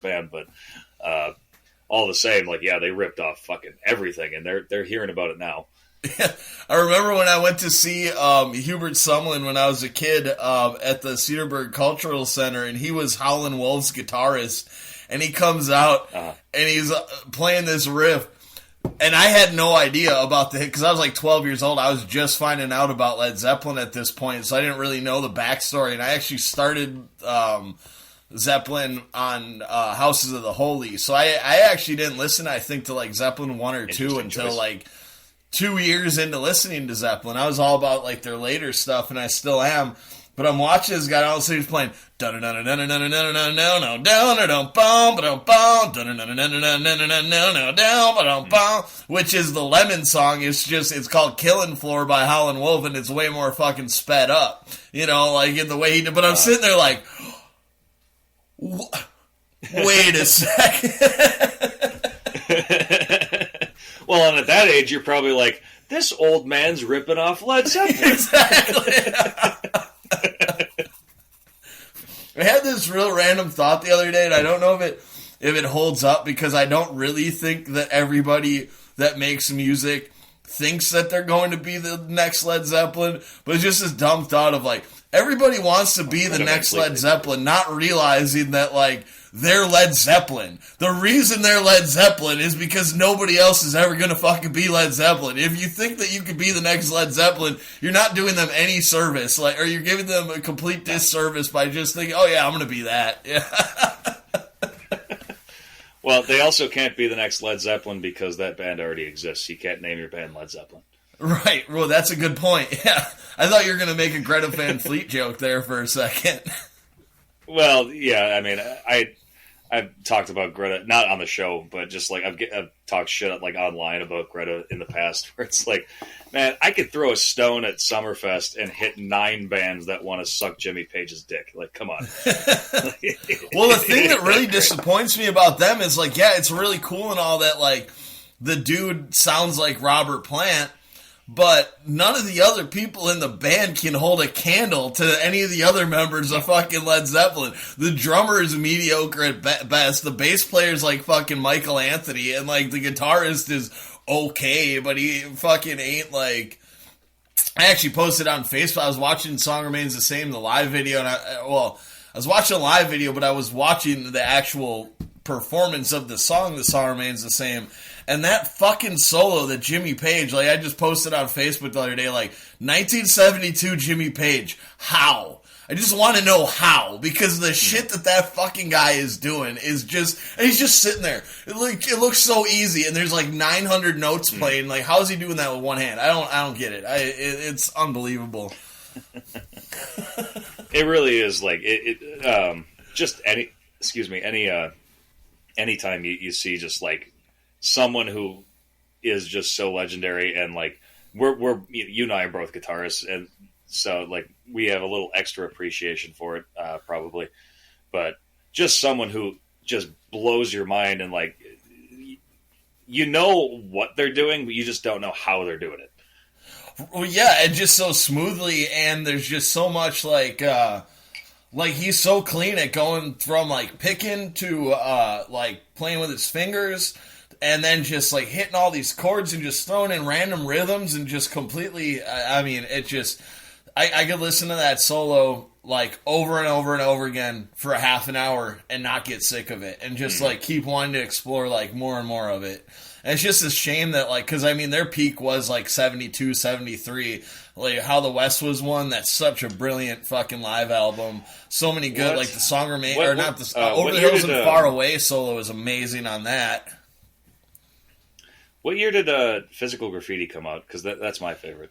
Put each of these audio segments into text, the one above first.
band, but all the same, like, yeah, they ripped off fucking everything, and they're hearing about it now. Yeah, I remember when I went to see Hubert Sumlin when I was a kid at the Cedarburg Cultural Center, and he was Howlin' Wolf's guitarist, and he comes out and he's playing this riff, and I had no idea about the hit because I was like 12 years old. I was just finding out about Led Zeppelin at this point, so I didn't really know the backstory, and I actually started Zeppelin on Houses of the Holy, so I actually didn't listen, I think, to like Zeppelin 1 or 2 until like 2 years into listening to Zeppelin. I was all about like their later stuff, and I still am. But I'm watching this guy, all of a sudden he's playing which is the Lemon song. It's called Killing Floor by Howlin' Wolf, and it's way more fucking sped up, you know, like in the way he did. But I'm sitting there like, wait a second. Well, and at that age, you're probably like, this old man's ripping off Led Zeppelin. Exactly. I had this real random thought the other day, and I don't know if it holds up, because I don't really think that everybody that makes music thinks that they're going to be the next Led Zeppelin, but it's just this dumb thought of like, everybody wants to be the next Led Zeppelin, not realizing that like, they're Led Zeppelin. The reason they're Led Zeppelin is because nobody else is ever going to fucking be Led Zeppelin. If you think that you could be the next Led Zeppelin, you're not doing them any service, like, or you're giving them a complete disservice by just thinking, oh yeah, I'm going to be that. Yeah. Well, they also can't be the next Led Zeppelin because that band already exists. You can't name your band Led Zeppelin. Right. Well, that's a good point. Yeah. I thought you were going to make a Greta Van Fleet joke there for a second. Well, yeah, I mean, I've talked about Greta, not on the show, but just like I've talked shit like online about Greta in the past, where it's like, man, I could throw a stone at Summerfest and hit 9 bands that want to suck Jimmy Page's dick. Like, come on. Well, the thing that really disappoints me about them is like, yeah, it's really cool and all that, like, the dude sounds like Robert Plant, but none of the other people in the band can hold a candle to any of the other members of fucking Led Zeppelin. The drummer is mediocre at best. The bass player is like fucking Michael Anthony, and like the guitarist is okay, but he fucking ain't like. I actually posted on Facebook. I was watching "Song Remains the Same," the live video, and I was watching a live video, but I was watching the actual performance of the song "The Song Remains the Same." And that fucking solo that Jimmy Page, like I just posted on Facebook the other day, like 1972 Jimmy Page, how? I just want to know how, because the shit that fucking guy is doing is just, and he's just sitting there. It looks so easy, and there's like 900 notes playing. Like, how is he doing that with one hand? I don't get it. It's unbelievable. It really is like just anytime you see just like someone who is just so legendary, and like we're you and I are both guitarists, and so like we have a little extra appreciation for it, probably. But just someone who just blows your mind, and like you know what they're doing, but you just don't know how they're doing it. Well, yeah, and just so smoothly, and there's just so much like he's so clean at going from like picking to like playing with his fingers. And then just, like, hitting all these chords and just throwing in random rhythms and just completely, I mean, it just, I could listen to that solo, like, over and over and over again for a half an hour and not get sick of it. And just, like, keep wanting to explore, like, more and more of it. And it's just a shame that, like, because, I mean, their peak was, like, 72, 73. Like, How the West Was Won, that's such a brilliant fucking live album. So many good, like, the song remain, or not the, Over the Hills and Far Away solo is amazing on that. What year did Physical Graffiti come out? Because that's my favorite.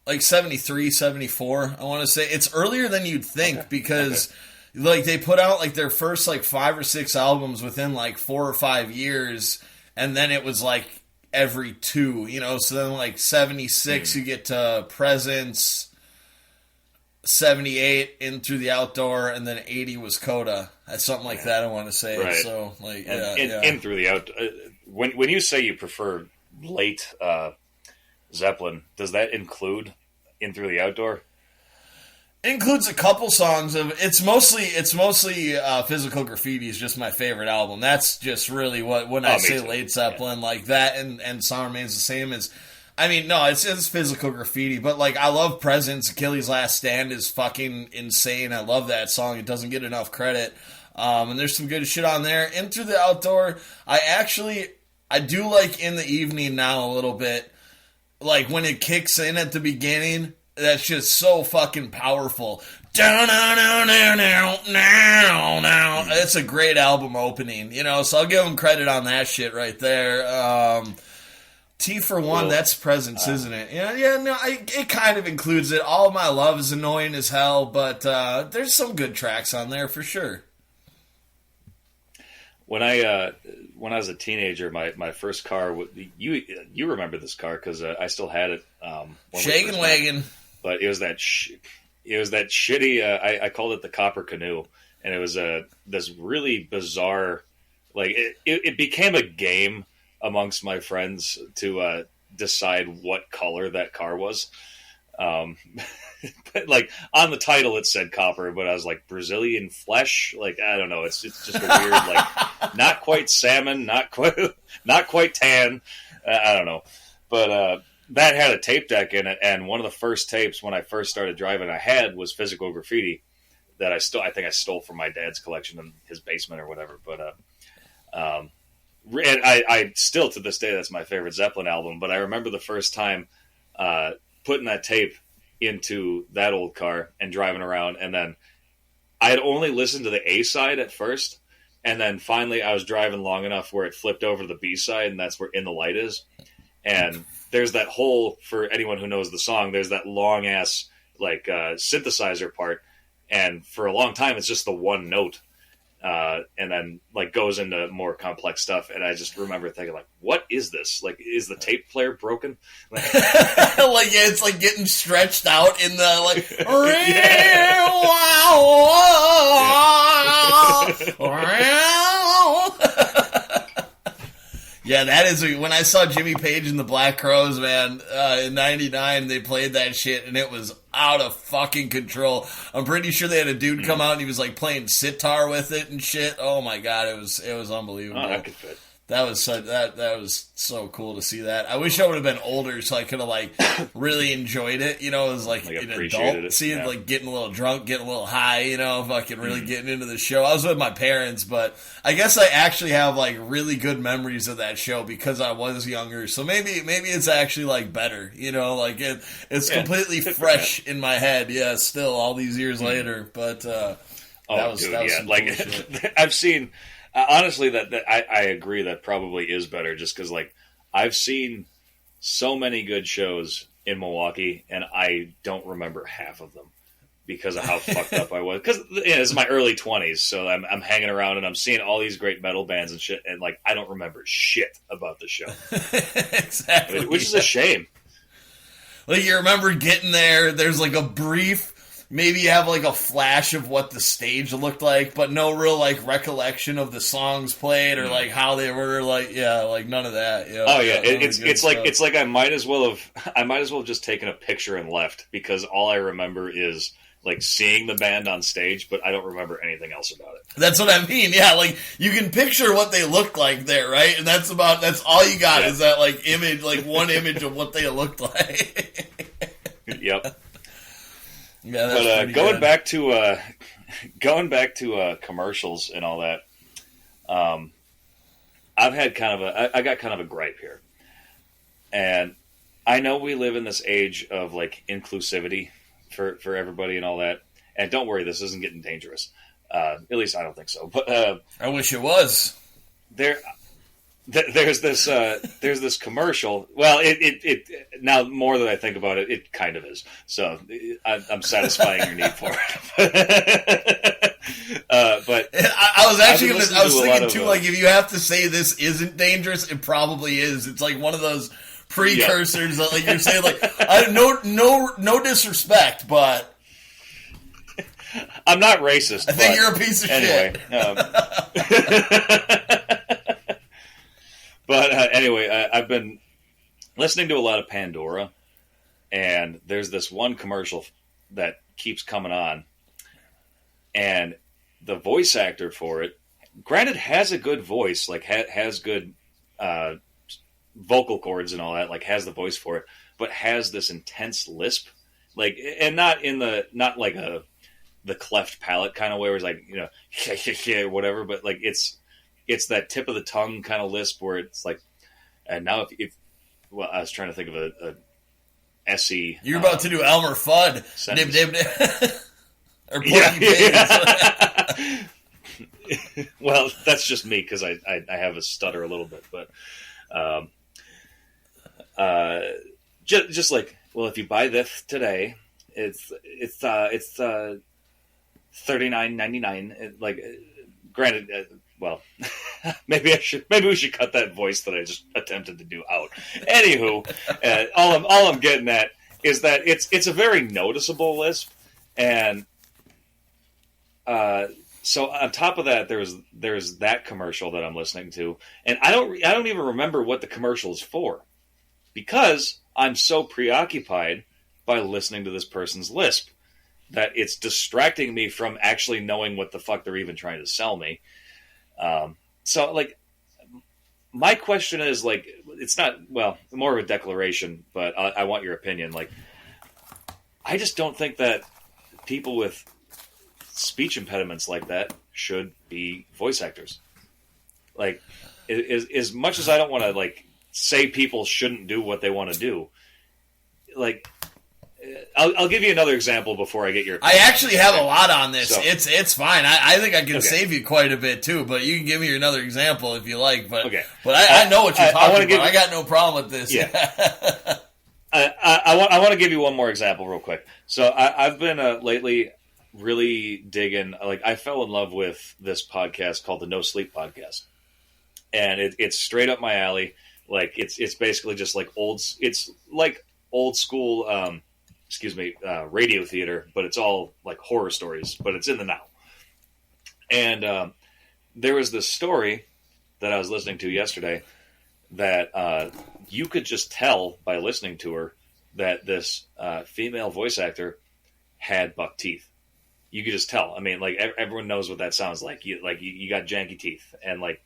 Like 73, 74, I want to say. It's earlier than you'd think, because like they put out like their first like 5 or 6 albums within like 4 or 5 years, and then it was like every 2, you know. So then like 76 you get to Presence, 78 In Through the Outdoor, and then 80 was Coda. That's something like that, I want to say. Right. So like In Through the Outdoor. When you say you prefer late Zeppelin, does that include In Through the Outdoor? includes a couple songs of it's mostly Physical Graffiti is just my favorite album. That's just really when I say Led Zeppelin like that and Song Remains the Same as I mean no it's Physical Graffiti, but like I love Presence. Achilles' Last Stand is fucking insane. I love that song. It doesn't get enough credit. And there's some good shit on there. Into the Outdoor, I do like In the Evening now a little bit. Like when it kicks in at the beginning, that's just so fucking powerful. It's a great album opening, you know, so I'll give them credit on that shit right there. T for One, that's Presence, isn't it? It kind of includes it. All My Love is annoying as hell, but there's some good tracks on there for sure. When I was a teenager, my first car, you remember this car because I still had it. Shaggin' Wagon. But it was that shitty. I called it the Copper Canoe, and it was this really bizarre. Like it became a game amongst my friends to decide what color that car was. But like on the title it said copper, but I was like Brazilian flesh. Like I don't know. It's just a weird like not quite salmon, not quite tan. I don't know, but. That had a tape deck in it, and one of the first tapes when I first started driving I had was Physical Graffiti that I think I stole from my dad's collection in his basement or whatever. But and I still to this day that's my favorite Zeppelin album. But I remember the first time putting that tape into that old car and driving around, and then I had only listened to the A side at first, and then finally I was driving long enough where it flipped over to the B side, and that's where In the Light is. And there's that whole, for anyone who knows the song, there's that long ass like synthesizer part, and for a long time it's just the one note, and then like goes into more complex stuff. And I just remember thinking like, what is this? Like, is the tape player broken? Like, it's like getting stretched out in the like. Yeah, that is when I saw Jimmy Page and the Black Crowes, man, in '99, they played that shit and it was out of fucking control. I'm pretty sure they had a dude come out and he was like playing sitar with it and shit. Oh my god, it was unbelievable. Oh, that could fit. That was so cool to see that. I wish I would have been older so I could have like really enjoyed it. You know, it was like an adult seeing like getting a little drunk, getting a little high. You know, fucking really getting into the show. I was with my parents, but I guess I actually have like really good memories of that show because I was younger. So maybe it's actually like better. You know, like it's completely fresh in my head. Yeah, still all these years later. But that was some like cool shit. I've seen. Honestly, that I agree that probably is better just because, like, I've seen so many good shows in Milwaukee, and I don't remember half of them because of how fucked up I was. Because it's my early 20s, so I'm hanging around and I'm seeing all these great metal bands and shit, and, like, I don't remember shit about the show. Exactly. Which is a shame. Like, you remember getting there, there's, like, a brief... Maybe you have like a flash of what the stage looked like, but no real like recollection of the songs played or like how they were. Like like none of that. You know, it's like I might as well have just taken a picture and left because all I remember is like seeing the band on stage, but I don't remember anything else about it. That's what I mean. Yeah, like you can picture what they looked like there, right? And that's all you got is that like image, like one image of what they looked like. Yep. Yeah, but going back to commercials and all that, I got kind of a gripe here, and I know we live in this age of like inclusivity for everybody and all that. And don't worry, this isn't getting dangerous. At least I don't think so. But I wish it was. There's this commercial. Well, it now more that I think about it, it kind of is. So I'm satisfying your need for it. But I was actually I was thinking too, like if you have to say this isn't dangerous, it probably is. It's like one of those precursors that like you're saying like no disrespect, but I'm not racist. I think you're a piece of shit. But anyway, I've been listening to a lot of Pandora, and there's this one commercial that keeps coming on, and the voice actor for it, granted, has a good voice, like has good vocal cords and all that, like has the voice for it, but has this intense lisp, like, and not like the cleft palate kind of way, where it's like, or whatever, but like it's that tip of the tongue kind of lisp where it's like, and now if well, I was trying to think of a SE. You're about to do Elmer Fudd. Nib, nib, nib. Or Porky Pigs. Well, that's just me because I have a stutter a little bit, but just like, well, if you buy this today, it's $39.99. Like, granted, well, maybe we should cut that voice that I just attempted to do out. Anywho, all I'm getting at is that it's a very noticeable lisp, and so on top of that, there's that commercial that I'm listening to, and I don't even remember what the commercial is for, because I'm so preoccupied by listening to this person's lisp that it's distracting me from actually knowing what the fuck they're even trying to sell me. So, like, my question is, like, it's not, well, more of a declaration, but I want your opinion. Like, I just don't think that people with speech impediments like that should be voice actors. Like, as much as I don't want to, like, say people shouldn't do what they want to do, like, I'll give you another example before I get your opinion. I actually have a lot on this. So, it's fine. I think I can save you quite a bit too, but you can give me another example if you like. But I know what you're talking about. I got no problem with this. Yeah. I want to give you one more example real quick. So I've been lately really digging. Like, I fell in love with this podcast called the No Sleep Podcast, and it's straight up my alley. Like, it's basically just like old school. Radio theater, but it's all like horror stories, but it's in the now. And there was this story that I was listening to yesterday that you could just tell by listening to her that this female voice actor had buck teeth. You could just tell. I mean, like, everyone knows what that sounds like. You got janky teeth, and like,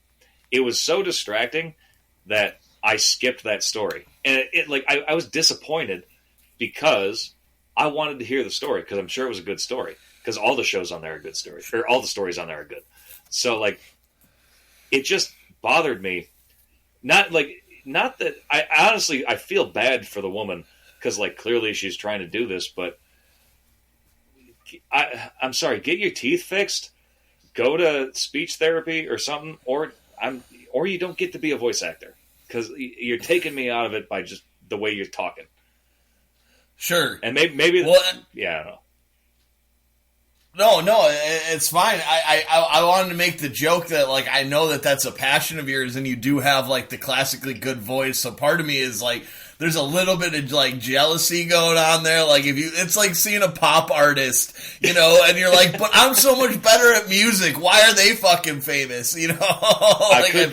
it was so distracting that I skipped that story, and I was disappointed because I wanted to hear the story, because I'm sure it was a good story, because all the shows on there are good stories, or all the stories on there are good. So, like, it just bothered me. Not that I honestly, I feel bad for the woman, because, like, clearly she's trying to do this, but I'm sorry, get your teeth fixed, go to speech therapy or something, or you don't get to be a voice actor, because you're taking me out of it by just the way you're talking. Sure. And maybe well, yeah, I don't know. No, it's fine. I wanted to make the joke that, like, I know that that's a passion of yours, and you do have, like, the classically good voice. So part of me is like, there's a little bit of, like, jealousy going on there. Like, it's like seeing a pop artist, and you're like, but I'm so much better at music. Why are they fucking famous? Like, I could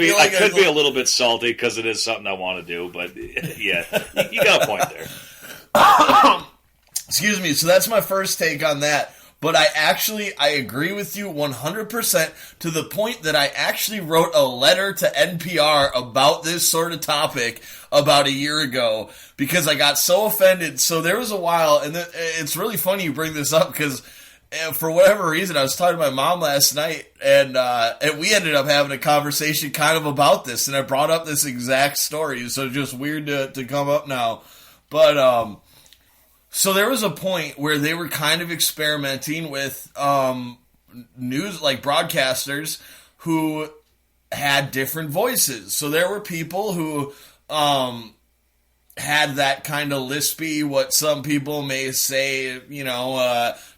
be a little bit salty because it is something I want to do, but yeah, you got a point there. Excuse me. So that's my first take on that. But I agree with you 100% to the point that I actually wrote a letter to NPR about this sort of topic about a year ago because I got so offended. So there was a while, and it's really funny you bring this up because for whatever reason I was talking to my mom last night, and we ended up having a conversation kind of about this, and I brought up this exact story. So it's just weird to come up now. But so there was a point where they were kind of experimenting with news, like broadcasters who had different voices. So there were people who had that kind of lispy, what some people may say,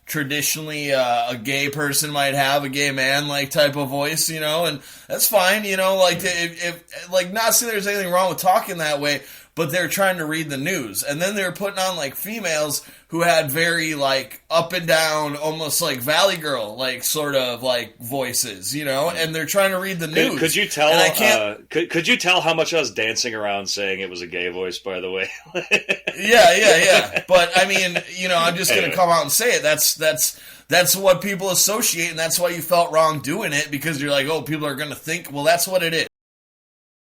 traditionally a gay person might have, a gay man like type of voice, and that's fine, like if not saying there's anything wrong with talking that way. but they're trying to read the news. And then they were putting on like females who had very like up and down, almost like Valley Girl, like sort of like voices, you know, and they're trying to read the news. Could you tell? And I can't, could you tell how much I was dancing around saying it was a gay voice? By the way, yeah. But I mean, you know, I'm just going to come out and say it. That's what people associate, and that's why you felt wrong doing it, because you're like, oh, people are going to think, well, that's what it is.